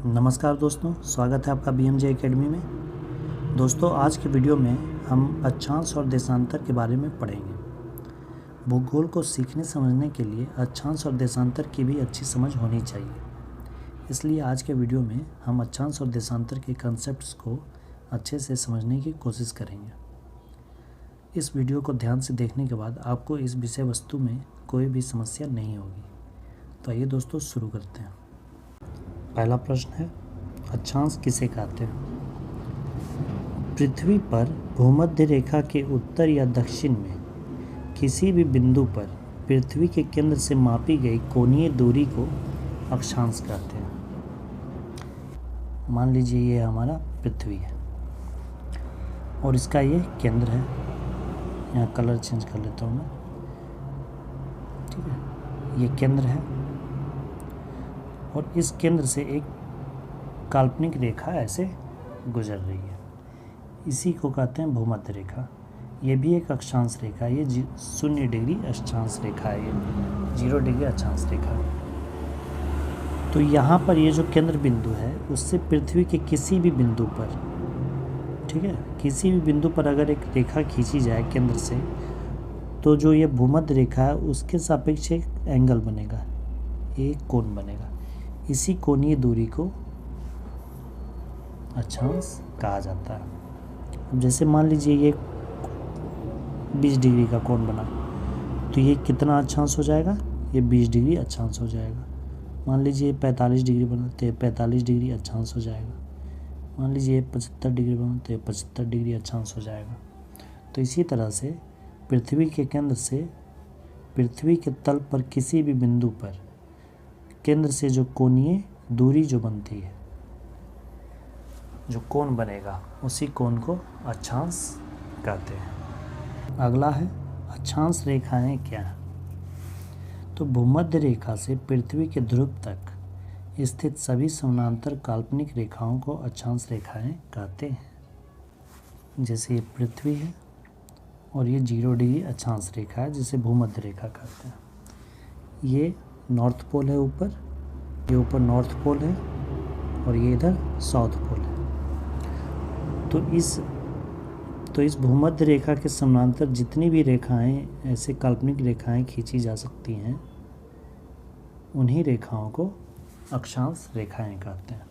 नमस्कार दोस्तों, स्वागत है आपका BMJ एकेडमी में। दोस्तों, आज के वीडियो में हम अक्षांश और देशांतर के बारे में पढ़ेंगे। भूगोल को सीखने समझने के लिए अक्षांश और देशांतर की भी अच्छी समझ होनी चाहिए। इसलिए आज के वीडियो में हम अक्षांश और देशांतर के कंसेप्ट्स को अच्छे से समझने की कोशिश करेंगे। इस वीडियो को ध्यान से देखने के बाद आपको इस विषय वस्तु में कोई भी समस्या नहीं होगी। तो आइए दोस्तों, शुरू करते हैं। पहला प्रश्न है, अक्षांश किसे कहते हैं? पृथ्वी पर भूमध्य रेखा के उत्तर या दक्षिण में किसी भी बिंदु पर पृथ्वी के केंद्र से मापी गई कोणीय दूरी को अक्षांश कहते हैं। मान लीजिए ये हमारा पृथ्वी है और इसका ये केंद्र है। यहाँ कलर चेंज कर लेता हूँ मैं, ठीक है। ये केंद्र है और इस केंद्र से एक काल्पनिक रेखा ऐसे गुजर रही है। इसी को कहते हैं भूमध्य रेखा। ये भी एक अक्षांश रेखा है। ये 0 डिग्री अक्षांश रेखा है, ये 0 डिग्री अक्षांश रेखा। तो यहाँ पर ये जो केंद्र बिंदु है उससे पृथ्वी के किसी भी बिंदु पर, ठीक है, किसी भी बिंदु पर अगर एक रेखा खींची जाए केंद्र से, तो जो ये भूमध्य रेखा है उसके सापेक्ष एक एंगल बनेगा, एक कोण बनेगा। इसी कोणीय दूरी को अक्षांश कहा जाता है। अब जैसे मान लीजिए ये 20 डिग्री का कोण बना, तो ये कितना अक्षांश हो जाएगा? ये 20 डिग्री अक्षांश हो जाएगा। मान लीजिए 45 डिग्री बना तो 45 डिग्री अक्षांश हो जाएगा। मान लीजिए 75 डिग्री बना तो 75 डिग्री अक्षांश हो जाएगा। तो इसी तरह से पृथ्वी के केंद्र से पृथ्वी के तल पर किसी भी बिंदु पर केंद्र से जो कोणीय दूरी जो बनती है, जो कोण बनेगा, उसी कोण को अक्षांश कहते हैं। अगला है, अक्षांश रेखाएं क्या हैं? तो भूमध्य रेखा से पृथ्वी के ध्रुव तक स्थित सभी समानांतर काल्पनिक रेखाओं को अक्षांश रेखाएं कहते हैं। जैसे ये पृथ्वी है और ये 0 डिग्री अक्षांश रेखा है जिसे भूमध्य रेखा कहते हैं। ये नॉर्थ पोल है ऊपर, ये ऊपर नॉर्थ पोल है और ये इधर साउथ पोल है। तो इस भूमध्य रेखा के समानांतर जितनी भी रेखाएं, ऐसे काल्पनिक रेखाएं खींची जा सकती हैं, उन्हीं रेखाओं को अक्षांश रेखाएं कहते हैं।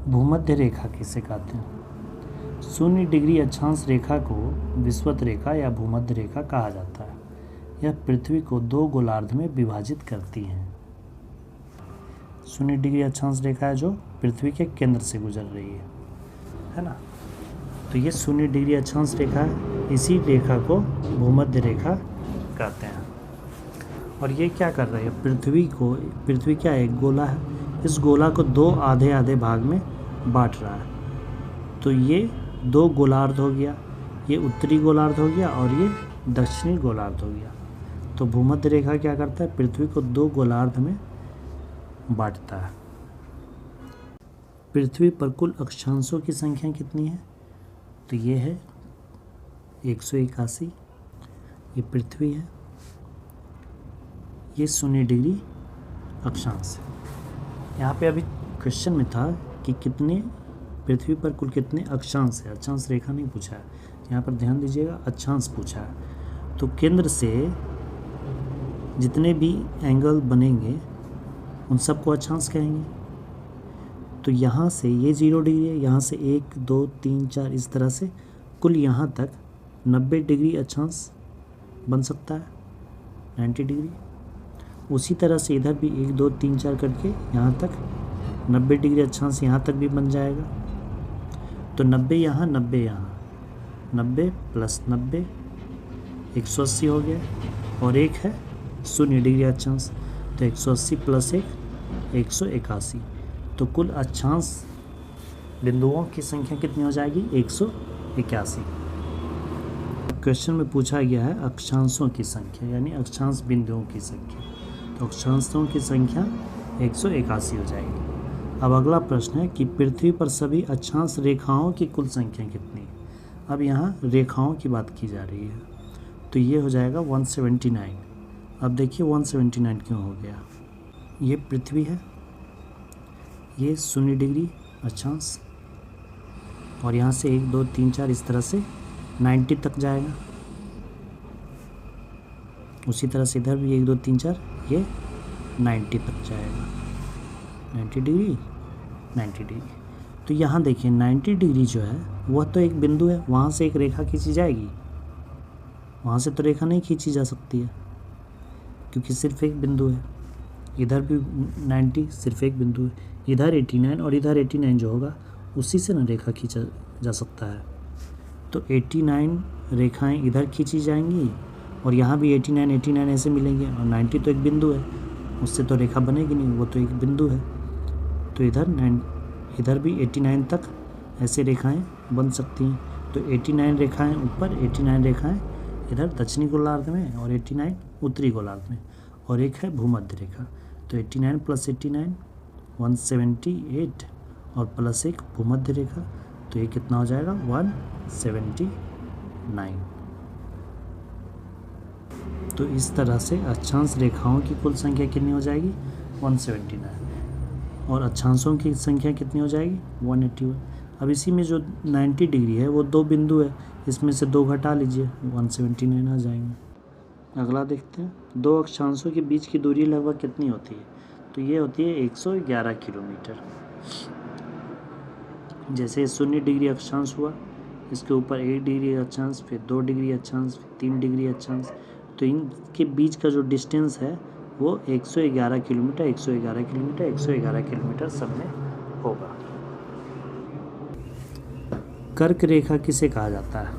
भूमध्य रेखा किसे कहते हैं? 0 डिग्री अक्षांश रेखा को विषुवत रेखा या भूमध्य रेखा कहा जाता है। यह पृथ्वी को 2 गोलार्ध में विभाजित करती हैं। 0 डिग्री अक्षांश रेखा है जो पृथ्वी के केंद्र से गुजर रही है ना। तो ये 0 डिग्री अक्षांश रेखा है। इसी रेखा को भूमध्य रेखा कहते हैं। और ये क्या कर रही है? पृथ्वी क्या है? एक गोला है। इस गोला को 2 आधे आधे भाग में बांट रहा है। तो ये 2 गोलार्ध हो गया, ये उत्तरी गोलार्ध हो गया और ये दक्षिणी गोलार्ध हो गया। तो भूमध्य रेखा क्या करता है? पृथ्वी को 2 गोलार्ध में बांटता है। पृथ्वी पर कुल अक्षांशों की संख्या कितनी है? तो ये है 181। ये पृथ्वी है, ये 0 डिग्री अक्षांश है। यहाँ पे अभी क्वेश्चन में था कि कितने, पृथ्वी पर कुल कितने अक्षांश है। अक्षांश रेखा नहीं पूछा है, यहाँ पर ध्यान दीजिएगा, अक्षांश पूछा है। तो केंद्र से जितने भी एंगल बनेंगे उन सबको अक्षांश कहेंगे। तो यहाँ से ये 0 डिग्री है, यहाँ से 1 2 3 4 इस तरह से कुल यहाँ तक 90 डिग्री अक्षांश बन सकता है, 90 डिग्री। उसी तरह से इधर भी 1 2 3 4 करके यहाँ तक 90 डिग्री अक्षांश यहाँ तक भी बन जाएगा। तो 90 यहाँ, 90 यहाँ, 90 प्लस 90 180 हो गया। और एक है 0 डिग्री अक्षांश, तो 180 प्लस 1 181। तो कुल अक्षांश बिंदुओं की संख्या कितनी हो जाएगी? 181। क्वेश्चन में पूछा गया है अक्षांशों की संख्या, यानी अक्षांश बिंदुओं की संख्या। तो अक्षांशों की संख्या 181 हो जाएगी। अब अगला प्रश्न है कि पृथ्वी पर सभी अक्षांश रेखाओं की कुल संख्या कितनी है? अब यहाँ रेखाओं की बात की जा रही है, तो ये हो जाएगा 179। अब देखिए 179 क्यों हो गया। ये पृथ्वी है, ये 0 डिग्री अक्षांश, और यहाँ से 1 2 3 4 इस तरह से 90 तक जाएगा। उसी तरह से इधर भी 1 2 3 4 ये 90 तक जाएगा, 90 डिग्री 90 डिग्री। तो यहाँ देखिए 90 डिग्री जो है वह तो एक बिंदु है, वहाँ से एक रेखा खींची जाएगी, वहाँ से तो रेखा नहीं खींची जा सकती है क्योंकि सिर्फ एक बिंदु है। इधर भी 90 सिर्फ एक बिंदु है, इधर 89 और इधर 89 जो होगा उसी से ना रेखा खींचा जा सकता है। तो 89 रेखाएं इधर खींची जाएंगी और यहाँ भी 89 89 ऐसे मिलेंगे, और 90 तो एक बिंदु है, उससे तो रेखा बनेगी नहीं, वो तो एक बिंदु है। तो इधर भी 89 तक ऐसे रेखाएं बन सकती हैं। तो 89 रेखाएं ऊपर, 89 रेखाएं इधर दक्षिणी गोलार्ध में और 89 उत्तरी गोलार्ध में, और एक है भूमध्य रेखा। तो 89 + 89 178 और प्लस एक भूमध्य रेखा, तो ये कितना हो जाएगा 179। तो इस तरह से अक्षांश रेखाओं की कुल संख्या कितनी हो जाएगी 179, और अक्षांशों की संख्या कितनी हो जाएगी 181। अब इसी में जो 90 डिग्री है वो 2 बिंदु है, इसमें से 2 घटा लीजिए 179 आ जाएंगे। अगला देखते हैं, 2 अक्षांशों के बीच की दूरी लगभग कितनी होती है। तो ये होती है 111 किलोमीटर। जैसे 0 डिग्री अक्षांश हुआ, इसके ऊपर 1 डिग्री अक्षांश, फिर 2 डिग्री अक्षांश, फिर 3 डिग्री अक्षांश, तो इनके बीच का जो डिस्टेंस है वो 111 किलोमीटर 111 किलोमीटर 111 किलोमीटर सब में होगा। कर्क रेखा किसे कहा जाता है।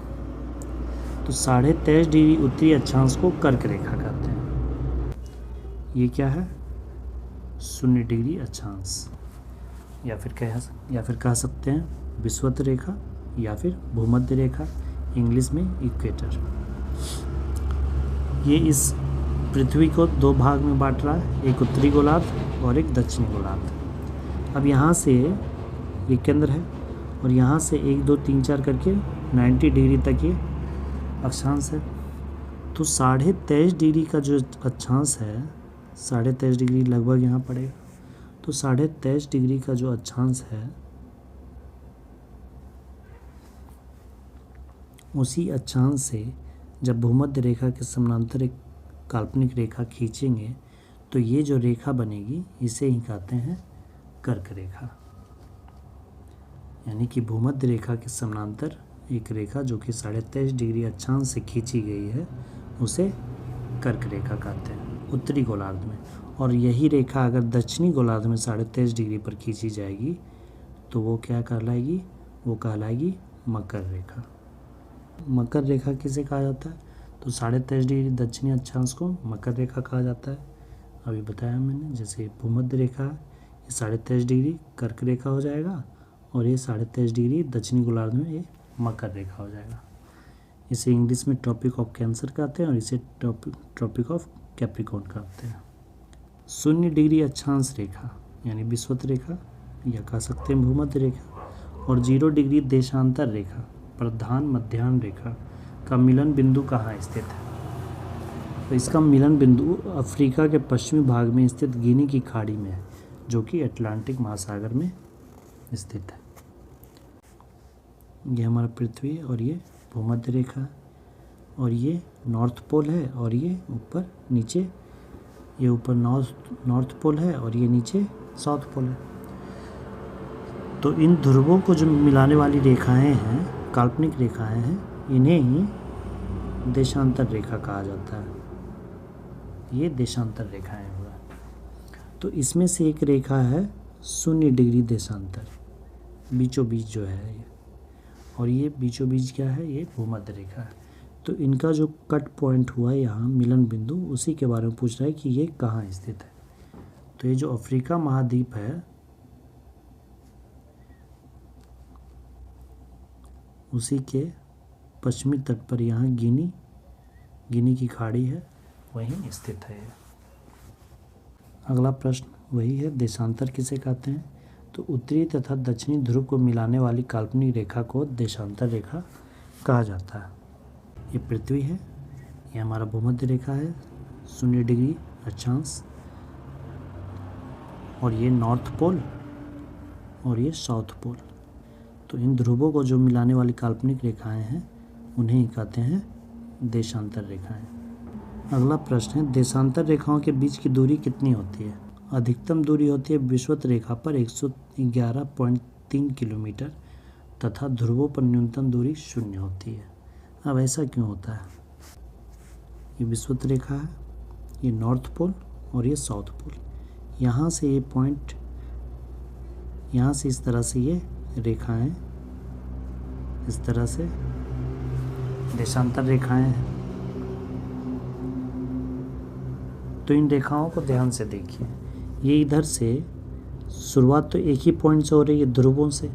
तो 23.5 डिग्री उत्तरी अक्षांश को कर्क रेखा कहते हैं। ये क्या है 0 डिग्री अक्षांश, या फिर कह सकते हैं विषुवत रेखा या फिर भूमध्य रेखा, इंग्लिश में इक्वेटर। ये इस पृथ्वी को 2 भाग में बांट रहा है, एक उत्तरी गोलार्ध और एक दक्षिणी गोलार्ध। अब यहाँ से ये केंद्र है और यहाँ से 1 2 3 4 करके 90 डिग्री तक ये अक्षांश है। तो 23.5 डिग्री का जो अक्षांश है, 23.5 डिग्री लगभग यहाँ पड़ेगा। तो 23.5 डिग्री का जो अक्षांश है उसी अक्षांश से जब भूमध्य रेखा के समानांतर एक काल्पनिक रेखा खींचेंगे तो ये जो रेखा बनेगी इसे ही कहते हैं कर्क रेखा। यानी कि भूमध्य रेखा के समानांतर एक रेखा जो कि 23.5 डिग्री अक्षांश से खींची गई है उसे कर्क रेखा कहते हैं उत्तरी गोलार्ध में। और यही रेखा अगर दक्षिणी गोलार्ध में 23.5 डिग्री पर खींची जाएगी तो वो क्या कहलाएगी, वो कहलाएगी मकर रेखा। मकर रेखा किसे कहा जाता है। तो 23.5 डिग्री दक्षिणी अक्षांश को मकर रेखा कहा जाता है। अभी बताया मैंने, जैसे भूमध्य रेखा ये 23.5 डिग्री कर्क रेखा हो जाएगा और ये 23.5 डिग्री दक्षिणी गोलार्ध में ये मकर रेखा हो जाएगा। इसे इंग्लिश में ट्रॉपिक ऑफ कैंसर कहते हैं और इसे ट्रॉपिक ऑफ कैप्रिकॉर्न कहते हैं। 0 डिग्री अक्षांश रेखा यानी विषुवत रेखा या कह सकते हैं भूमध्य रेखा, और 0 डिग्री देशांतर रेखा प्रधान मध्याह्न रेखा का मिलन बिंदु कहाँ स्थित है। तो इसका मिलन बिंदु अफ्रीका के पश्चिमी भाग में स्थित गिनी की खाड़ी में है जो कि अटलांटिक महासागर में स्थित है। ये हमारा पृथ्वी है और ये भूमध्य रेखा है, और ये नॉर्थ पोल है और ये ऊपर नीचे, ये ऊपर नॉर्थ पोल है और ये नीचे साउथ पोल है। तो इन ध्रुवों को जो मिलाने वाली रेखाएं हैं, काल्पनिक रेखाएं हैं, इन्हें ही देशांतर रेखा कहा जाता है। ये देशांतर रेखाएं हुआ। तो इसमें से एक रेखा है 0 डिग्री देशांतर, बीचों बीच जो है ये, और ये बीचों बीच क्या है, ये भूमध्य रेखा है। तो इनका जो कट पॉइंट हुआ है यहाँ मिलन बिंदु, उसी के बारे में पूछ रहा है कि ये कहाँ स्थित है। तो ये जो अफ्रीका महाद्वीप है उसी के पश्चिमी तट पर यहाँ गिनी की खाड़ी है, वहीं स्थित है। अगला प्रश्न वही है, देशांतर किसे कहते हैं। तो उत्तरी तथा दक्षिणी ध्रुव को मिलाने वाली काल्पनिक रेखा को देशांतर रेखा कहा जाता है। ये पृथ्वी है, ये हमारा भूमध्य रेखा है 0 डिग्री अक्षांश, और ये नॉर्थ पोल और ये साउथ पोल। तो इन ध्रुवों को जो मिलाने वाली काल्पनिक रेखाएं हैं उन्हें ही कहते हैं देशांतर रेखाएं। अगला प्रश्न है, देशांतर रेखाओं के बीच की दूरी कितनी होती है? अधिकतम दूरी होती है विषुवत रेखा पर 111.3 किलोमीटर तथा ध्रुवों पर न्यूनतम दूरी 0 होती है। अब ऐसा क्यों होता है? ये विषुवत रेखा है, ये नॉर्थ पोल और ये साउथ पोल। यहाँ से ये पॉइंट, यहाँ से इस तरह से ये रेखाएं इस तरह से देशांतर रेखाएं हैं। तो इन रेखाओं को ध्यान से देखिए। ये इधर से शुरुआत तो एक ही पॉइंट से हो रही है, ध्रुवों से।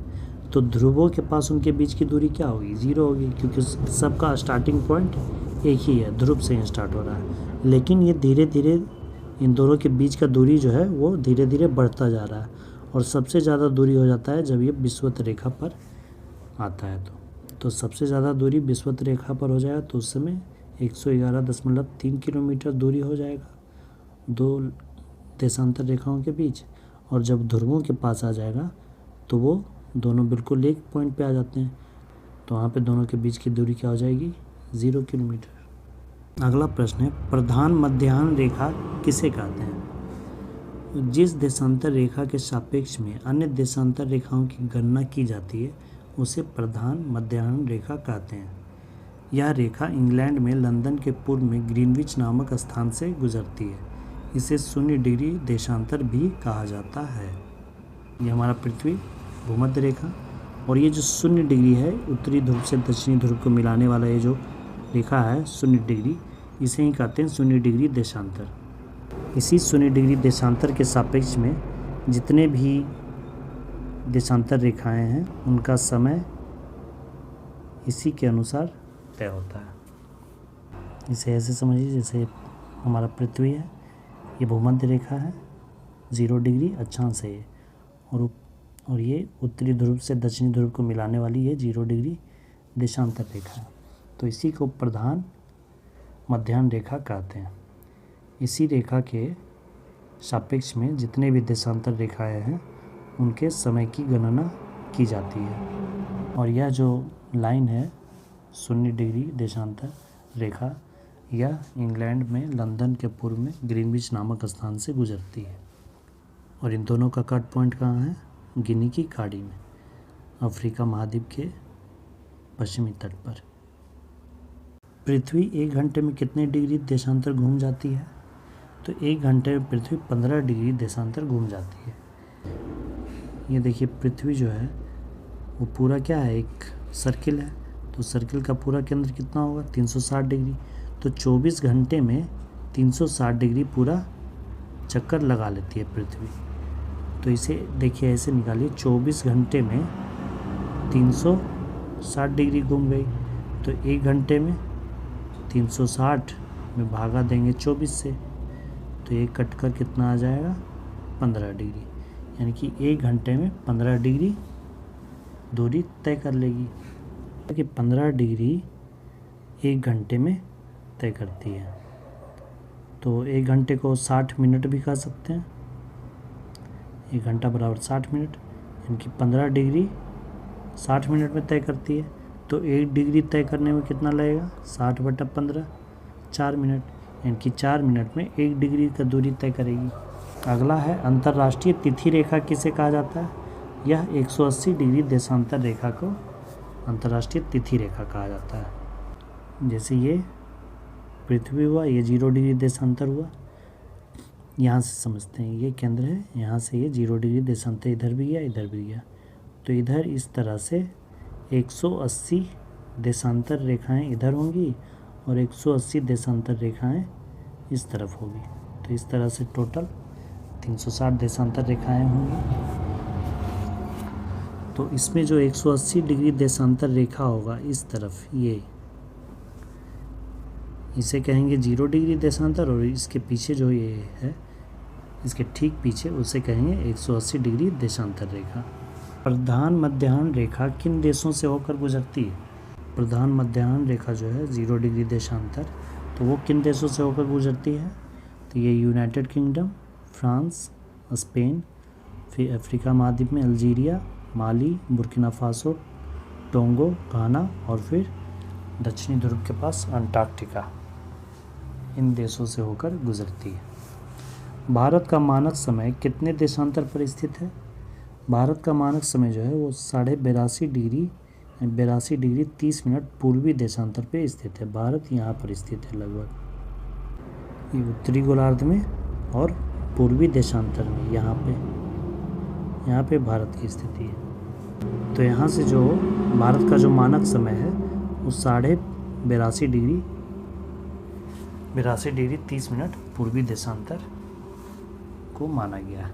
तो ध्रुवों के पास उनके बीच की दूरी क्या होगी? 0 होगी, क्योंकि सबका स्टार्टिंग पॉइंट एक ही है, ध्रुव से ही स्टार्ट हो रहा है। लेकिन ये धीरे धीरे इन दोनों के बीच का दूरी जो है वो धीरे धीरे बढ़ता जा रहा है और सबसे ज़्यादा दूरी हो जाता है जब ये विषुवत रेखा पर आता है। तो सबसे ज़्यादा दूरी विषुवत रेखा पर हो जाएगा तो उस समय 111.3 किलोमीटर दूरी हो जाएगा दो देशांतर रेखाओं के बीच। और जब ध्रुवों के पास आ जाएगा तो वो दोनों बिल्कुल एक पॉइंट पे आ जाते हैं, तो वहाँ पे दोनों के बीच की दूरी क्या हो जाएगी? 0 किलोमीटर। अगला प्रश्न है, प्रधान मध्याह्न रेखा किसे कहते हैं? जिस देशांतर रेखा के सापेक्ष में अन्य देशांतर रेखाओं की गणना की जाती है उसे प्रधान मध्याह्न रेखा कहते हैं। यह रेखा इंग्लैंड में लंदन के पूर्व में ग्रीनविच नामक स्थान से गुजरती है। इसे 0 डिग्री देशांतर भी कहा जाता है। ये हमारा पृथ्वी भूमध्य रेखा, और ये जो 0 डिग्री है उत्तरी ध्रुव से दक्षिणी ध्रुव को मिलाने वाला ये जो रेखा है 0 डिग्री, इसे ही कहते हैं 0 डिग्री देशांतर। इसी 0 डिग्री देशांतर के सापेक्ष में जितने भी देशांतर रेखाएं हैं उनका समय इसी के अनुसार तय होता है। इसे ऐसे समझिए जैसे हमारा पृथ्वी है, ये भूमध्य रेखा है 0 डिग्री अक्षांश है ये, और ये उत्तरी ध्रुव से दक्षिणी ध्रुव को मिलाने वाली ये 0 डिग्री देशांतर रेखा है। तो इसी को प्रधान मध्याह्न रेखा कहते हैं। इसी रेखा के सापेक्ष में जितने भी देशांतर रेखाएं हैं उनके समय की गणना की जाती है। और यह जो लाइन है 0 डिग्री देशांतर रेखा, यह इंग्लैंड में लंदन के पूर्व में ग्रीनविच नामक स्थान से गुजरती है। और इन दोनों का कट पॉइंट कहाँ है? गिनी की खाड़ी में, अफ्रीका महाद्वीप के पश्चिमी तट पर। पृथ्वी 1 घंटे में कितने डिग्री देशांतर घूम जाती है? तो 1 घंटे में पृथ्वी 15 डिग्री देशांतर घूम जाती है। ये देखिए पृथ्वी जो है वो पूरा क्या है? एक सर्किल है। तो सर्किल का पूरा केंद्र कितना होगा? 360 डिग्री। तो 24 घंटे में 360 डिग्री पूरा चक्कर लगा लेती है पृथ्वी। तो इसे देखिए ऐसे निकालिए, 24 घंटे में 360 डिग्री घूम गई। तो 1 घंटे में 360 में भागा देंगे 24 से, तो ये कट कर कितना आ जाएगा? 15 डिग्री। यानी कि 1 घंटे में 15 डिग्री दूरी तय कर लेगी। कि 15 डिग्री 1 घंटे में तय करती है। तो 1 घंटे को 60 मिनट भी कह सकते हैं। 1 घंटा बराबर 60 मिनट, यानी कि 15 डिग्री 60 मिनट में तय करती है। तो 1 डिग्री तय करने में कितना लगेगा? 60/15, 4 मिनट, यानी कि 4 मिनट में 1 डिग्री का दूरी तय करेगी। अगला है, अंतर्राष्ट्रीय तिथि रेखा किसे कहा जाता है? यह 180 डिग्री देशांतर रेखा को अंतर्राष्ट्रीय तिथि रेखा कहा जाता है। जैसे ये पृथ्वी हुआ, ये 0 डिग्री देशांतर हुआ, यहाँ से समझते हैं ये केंद्र है, यहाँ से ये 0 डिग्री देशांतर इधर भी गया इधर भी गया। तो इधर इस तरह से 180 देशांतर रेखाएं इधर होंगी और 180 देशांतर रेखाएं इस तरफ होगी। तो इस तरह से टोटल 360 देशांतर रेखाएं होंगी। तो इसमें जो 180 डिग्री देशांतर रेखा होगा इस तरफ, ये इसे कहेंगे 0 डिग्री देशांतर, और इसके पीछे जो ये है इसके ठीक पीछे उसे कहेंगे 180 डिग्री देशांतर रेखा। प्रधान मध्याह्न रेखा किन देशों से होकर गुजरती है? प्रधान मध्याह्न रेखा जो है 0 डिग्री देशांतर, तो वो किन देशों से होकर गुजरती है? तो ये यूनाइटेड किंगडम, फ्रांस, स्पेन, फिर अफ्रीका महाद्वीप में अल्जीरिया, माली, बुर्किना फासो, टोंगो, घाना और फिर दक्षिणी ध्रुव के पास अंटार्कटिका, इन देशों से होकर गुजरती है। भारत का मानक समय कितने देशांतर पर स्थित है? भारत का मानक समय जो है वो 82.30 डिग्री 30 मिनट पूर्वी देशांतर पे स्थित है। भारत यहाँ पर स्थित है लगभग, ये उत्तरी गोलार्ध में और पूर्वी देशांतर में यहाँ पे भारत की स्थिति है। तो यहाँ से जो भारत का जो मानक समय है वो 82 डिग्री 30 मिनट पूर्वी देशांतर को माना गया है,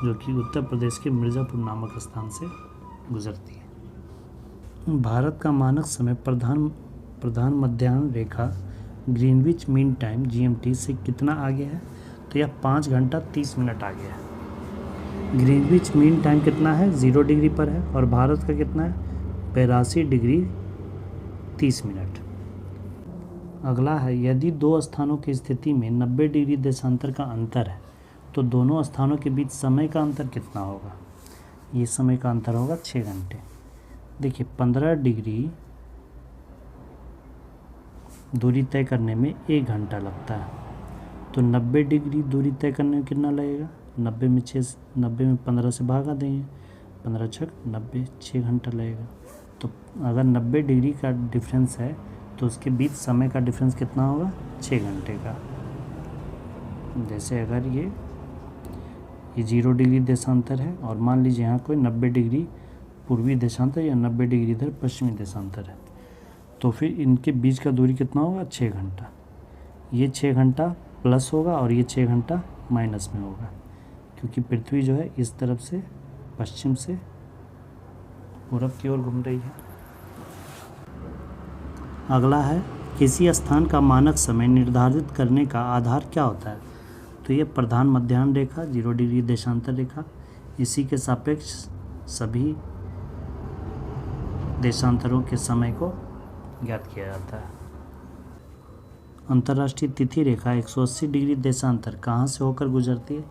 जो कि उत्तर प्रदेश के मिर्ज़ापुर नामक स्थान से गुजरती है। भारत का मानक समय प्रधान मध्याह्न रेखा ग्रीनविच मीन टाइम GMT से कितना आगे है? तो यह 5 घंटा 30 मिनट आगे है। ग्रीनविच मीन टाइम कितना है? 0 डिग्री पर है। और भारत का कितना है? 82 डिग्री 30 मिनट। अगला है, यदि दो स्थानों की स्थिति में 90 डिग्री देशांतर का अंतर है तो दोनों स्थानों के बीच समय का अंतर कितना होगा? ये समय का अंतर होगा 6 घंटे। देखिए 15 डिग्री दूरी तय करने में 1 घंटा लगता है, तो 90 डिग्री दूरी तय करने में कितना लगेगा? 90 में 15 से भागा देंगे, 15 छक 90, 6 घंटा लगेगा। तो अगर 90 डिग्री का डिफरेंस है तो उसके बीच समय का डिफरेंस कितना होगा? 6 घंटे का। जैसे अगर ये 0 डिग्री देशांतर है और मान लीजिए यहाँ कोई 90 डिग्री पूर्वी देशांतर या 90 डिग्री इधर पश्चिमी देशांतर है, तो फिर इनके बीच का दूरी कितना होगा? 6 घंटा। ये 6 घंटा प्लस होगा और ये 6 घंटा माइनस में होगा, क्योंकि पृथ्वी जो है इस तरफ से पश्चिम से पूरब की ओर घूम रही है। अगला है, किसी स्थान का मानक समय निर्धारित करने का आधार क्या होता है? तो ये प्रधान मध्याह्न रेखा 0 डिग्री देशांतर रेखा, इसी के सापेक्ष सभी देशांतरों के समय को ज्ञात किया जाता है। अंतर्राष्ट्रीय तिथि रेखा 180 डिग्री देशांतर कहाँ से होकर गुजरती है?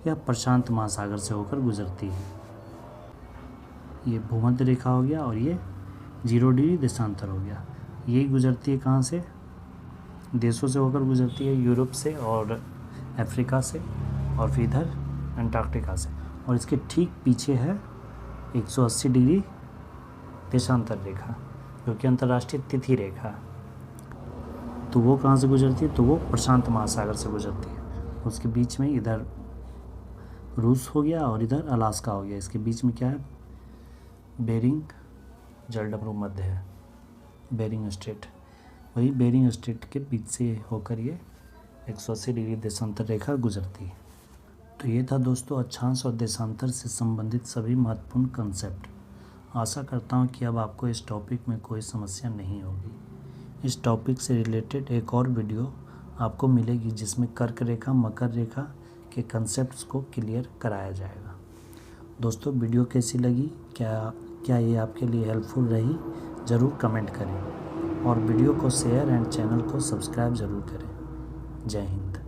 यह प्रशांत महासागर से होकर गुजरती है। ये भूमध्य रेखा हो गया और ये 0 डिग्री देशांतर हो गया। यही गुजरती है कहाँ से? देशों से होकर गुजरती है, यूरोप से और अफ्रीका से और फिर इधर अंटार्कटिका से। और इसके ठीक पीछे है 180 डिग्री देशांतर रेखा, जो कि अंतर्राष्ट्रीय तिथि रेखा। तो वो कहाँ से गुजरती है? तो वो प्रशांत महासागर से गुजरती है। उसके बीच में इधर रूस हो गया और इधर अलास्का हो गया। इसके बीच में क्या है? बेरिंग जलडमरू मध्य है, बेरिंग स्ट्रेट। वही बेरिंग स्ट्रेट के बीच से होकर ये 180 डिग्री देशांतर रेखा गुजरती है। तो ये था दोस्तों अक्षांश और देशांतर से संबंधित सभी महत्वपूर्ण कंसेप्ट। आशा करता हूँ कि अब आपको इस टॉपिक में कोई समस्या नहीं होगी। इस टॉपिक से रिलेटेड एक और वीडियो आपको मिलेगी जिसमें कर्क रेखा, मकर रेखा के कंसेप्ट्स को क्लियर कराया जाएगा। दोस्तों वीडियो कैसी लगी? क्या ये आपके लिए हेल्पफुल रही? ज़रूर कमेंट करें और वीडियो को शेयर एंड चैनल को सब्सक्राइब ज़रूर करें। जय हिंद।